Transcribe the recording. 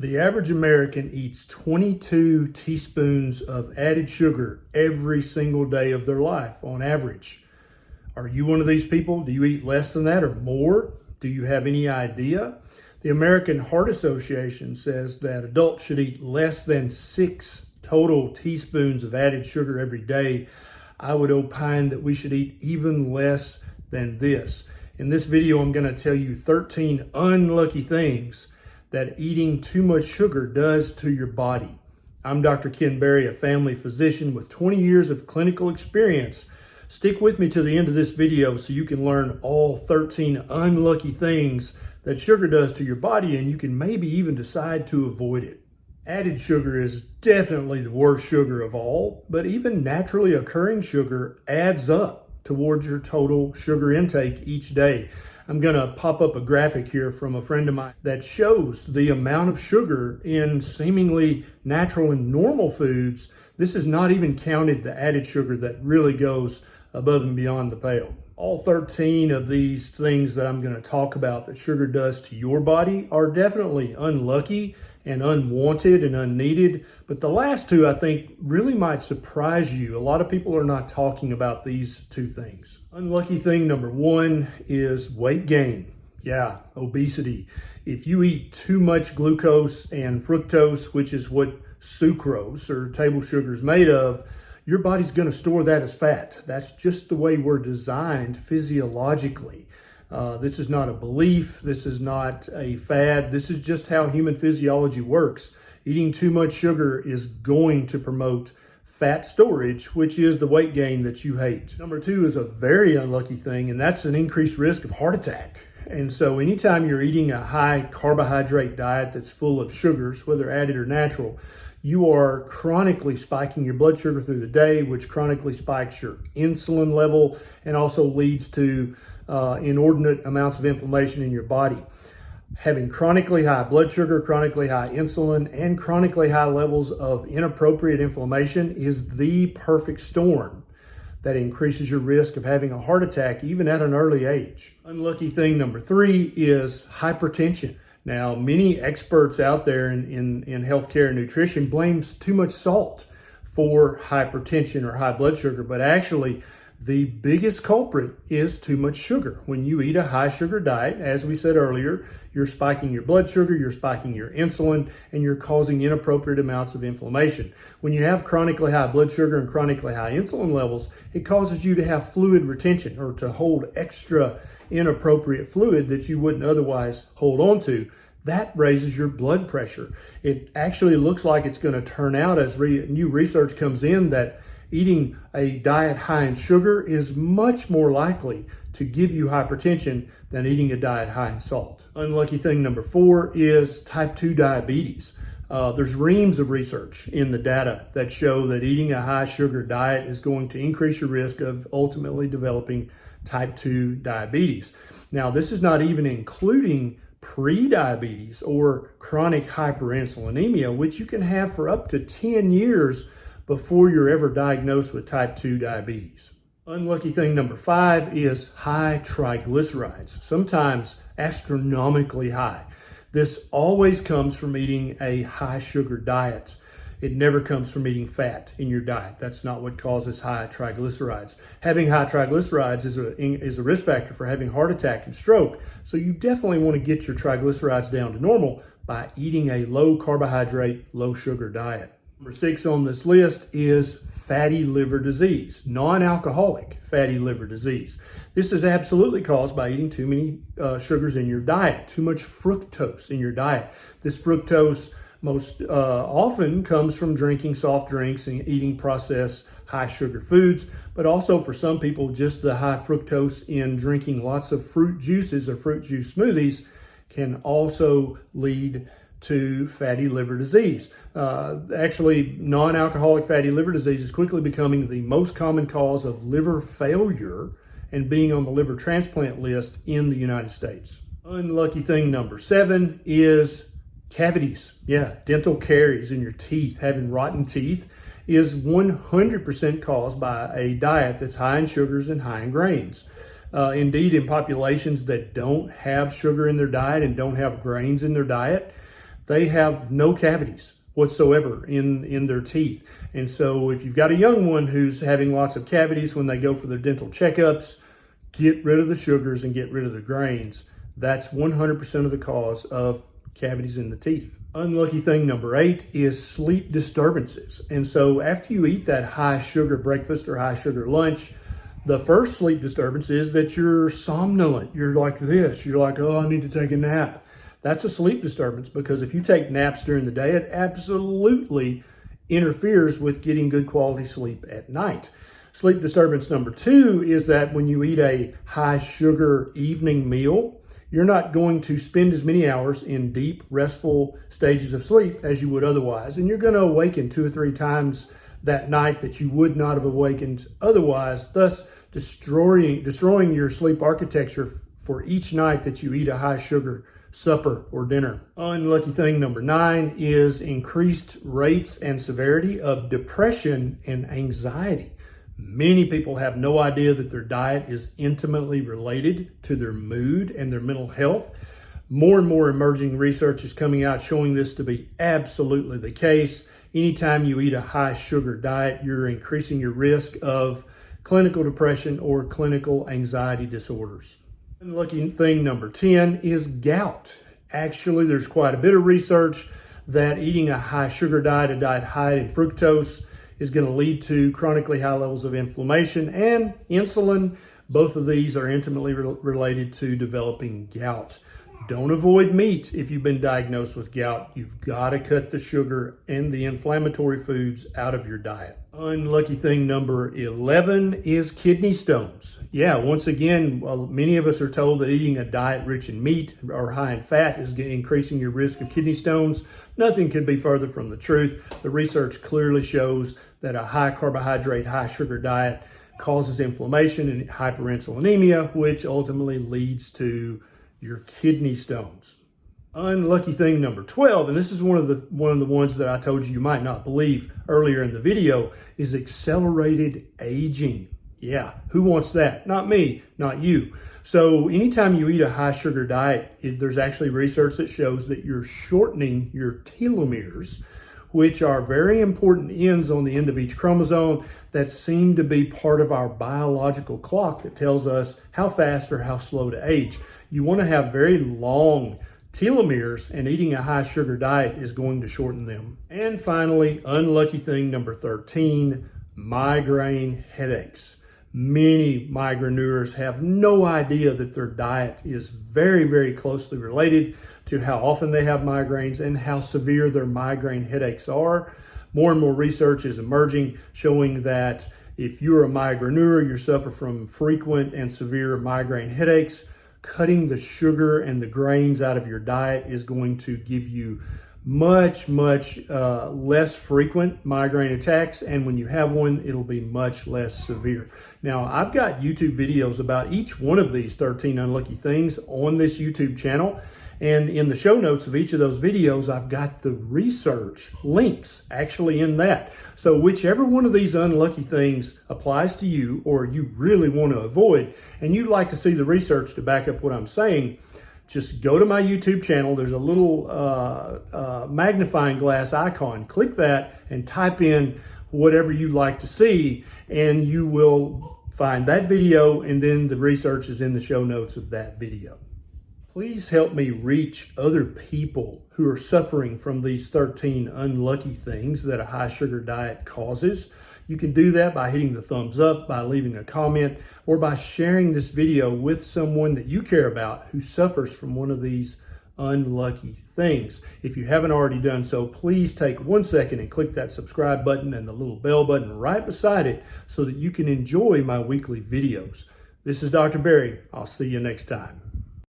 The average American eats 22 teaspoons of added sugar every single day of their life on average. Are you one of these people? Do you eat less than that or more? Do you have any idea? The American Heart Association says that adults should eat less than 6 total teaspoons of added sugar every day. I would opine that we should eat even less than this. In this video, I'm going to tell you 13 unlucky things that eating too much sugar does to your body. I'm Dr. Ken Berry, a family physician with 20 years of clinical experience. Stick with me to the end of this video so you can learn all 13 unlucky things that sugar does to your body, and you can maybe even decide to avoid it. Added sugar is definitely the worst sugar of all, but even naturally occurring sugar adds up towards your total sugar intake each day. I'm going to pop up a graphic here from a friend of mine that shows the amount of sugar in seemingly natural and normal foods. This is not even counted the added sugar that really goes above and beyond the pale. All 13 of these things that I'm going to talk about that sugar does to your body are definitely unlucky and unwanted and unneeded. But the last two, I think, really might surprise you. A lot of people are not talking about these two things. Unlucky thing number one is weight gain. Yeah, obesity. If you eat too much glucose and fructose, which is what sucrose or table sugar is made of, your body's going to store that as fat. That's just the way we're designed physiologically. This is not a belief. This is not a fad. This is just how human physiology works. Eating too much sugar is going to promote fat storage, which is the weight gain that you hate. Number two is a very unlucky thing, and that's an increased risk of heart attack. And so anytime you're eating a high carbohydrate diet that's full of sugars, whether added or natural, you are chronically spiking your blood sugar through the day, which chronically spikes your insulin level and also leads to inordinate amounts of inflammation in your body. Having chronically high blood sugar, chronically high insulin, and chronically high levels of inappropriate inflammation is the perfect storm that increases your risk of having a heart attack even at an early age. Unlucky thing number three is hypertension. Now, many experts out there in healthcare and nutrition blames too much salt for hypertension or high blood sugar, but actually the biggest culprit is too much sugar. When you eat a high sugar diet, as we said earlier, you're spiking your blood sugar, you're spiking your insulin, and you're causing inappropriate amounts of inflammation. When you have chronically high blood sugar and chronically high insulin levels, it causes you to have fluid retention or to hold extra inappropriate fluid that you wouldn't otherwise hold on to. That raises your blood pressure. It actually looks like it's going to turn out as new research comes in that eating a diet high in sugar is much more likely to give you hypertension than eating a diet high in salt. Unlucky thing number four is type 2 diabetes. There's reams of research in the data that show that eating a high sugar diet is going to increase your risk of ultimately developing type 2 diabetes. Now, this is not even including pre-diabetes or chronic hyperinsulinemia, which you can have for up to 10 years before you're ever diagnosed with type 2 diabetes. Unlucky thing number five is high triglycerides, sometimes astronomically high. This always comes from eating a high sugar diet. It never comes from eating fat in your diet. That's not what causes high triglycerides. Having high triglycerides is a risk factor for having heart attack and stroke. So you definitely want to get your triglycerides down to normal by eating a low carbohydrate, low sugar diet. Number six on this list is fatty liver disease, non-alcoholic fatty liver disease. This is absolutely caused by eating too many sugars in your diet, too much fructose in your diet. This fructose most often comes from drinking soft drinks and eating processed high sugar foods, but also for some people, just the high fructose in drinking lots of fruit juices or fruit juice smoothies can also lead to fatty liver disease. Actually, non-alcoholic fatty liver disease is quickly becoming the most common cause of liver failure and being on the liver transplant list in the United States. Unlucky thing number seven is cavities. Yeah, dental caries in your teeth. Having rotten teeth is 100% caused by a diet that's high in sugars and high in grains. Indeed, in populations that don't have sugar in their diet and don't have grains in their diet, they have no cavities whatsoever in their teeth. And so if you've got a young one who's having lots of cavities when they go for their dental checkups, get rid of the sugars and get rid of the grains. That's 100% of the cause of cavities in the teeth. Unlucky thing number 8 is sleep disturbances. And so after you eat that high sugar breakfast or high sugar lunch, the first sleep disturbance is that you're somnolent. You're like this. You're like, oh, I need to take a nap. That's a sleep disturbance, because if you take naps during the day, it absolutely interferes with getting good quality sleep at night. Sleep disturbance number 2 is that when you eat a high sugar evening meal, you're not going to spend as many hours in deep, restful stages of sleep as you would otherwise. And you're going to awaken 2 or 3 times that night that you would not have awakened otherwise, thus destroying your sleep architecture for each night that you eat a high sugar supper or dinner. Unlucky thing number 9 is increased rates and severity of depression and anxiety. Many people have no idea that their diet is intimately related to their mood and their mental health. More and more emerging research is coming out showing this to be absolutely the case. Anytime you eat a high sugar diet, you're increasing your risk of clinical depression or clinical anxiety disorders. Unlucky thing number 10 is gout. Actually, there's quite a bit of research that eating a high sugar diet, a diet high in fructose, is going to lead to chronically high levels of inflammation and insulin. Both of these are intimately related to developing gout. Don't avoid meat if you've been diagnosed with gout. You've got to cut the sugar and the inflammatory foods out of your diet. Unlucky thing number 11 is kidney stones. Yeah, once again, many of us are told that eating a diet rich in meat or high in fat is increasing your risk of kidney stones. Nothing could be further from the truth. The research clearly shows that a high carbohydrate, high sugar diet causes inflammation and hyperinsulinemia, which ultimately leads to your kidney stones. Unlucky thing number 12, and this is one of the ones that I told you might not believe earlier in the video, is accelerated aging. Yeah, who wants that? Not me, not you. So anytime you eat a high sugar diet, there's actually research that shows that you're shortening your telomeres, which are very important ends on the end of each chromosome that seem to be part of our biological clock that tells us how fast or how slow to age. You want to have very long telomeres, and eating a high sugar diet is going to shorten them. And finally, unlucky thing number 13, migraine headaches. Many migraineurs have no idea that their diet is very, very closely related to how often they have migraines and how severe their migraine headaches are. More and more research is emerging showing that if you're a migraineur, you suffer from frequent and severe migraine headaches, cutting the sugar and the grains out of your diet is going to give you much less frequent migraine attacks, and when you have one, it'll be much less severe. Now, I've got YouTube videos about each one of these 13 unlucky things on this YouTube channel, and in the show notes of each of those videos, I've got the research links actually in that. So whichever one of these unlucky things applies to you or you really want to avoid, and you'd like to see the research to back up what I'm saying, just go to my YouTube channel. There's a little magnifying glass icon. Click that and type in whatever you'd like to see, and you will find that video, and then the research is in the show notes of that video. Please help me reach other people who are suffering from these 13 unlucky things that a high sugar diet causes. You can do that by hitting the thumbs up, by leaving a comment, or by sharing this video with someone that you care about who suffers from one of these unlucky things. If you haven't already done so, please take 1 second and click that subscribe button and the little bell button right beside it so that you can enjoy my weekly videos. This is Dr. Barry. I'll see you next time.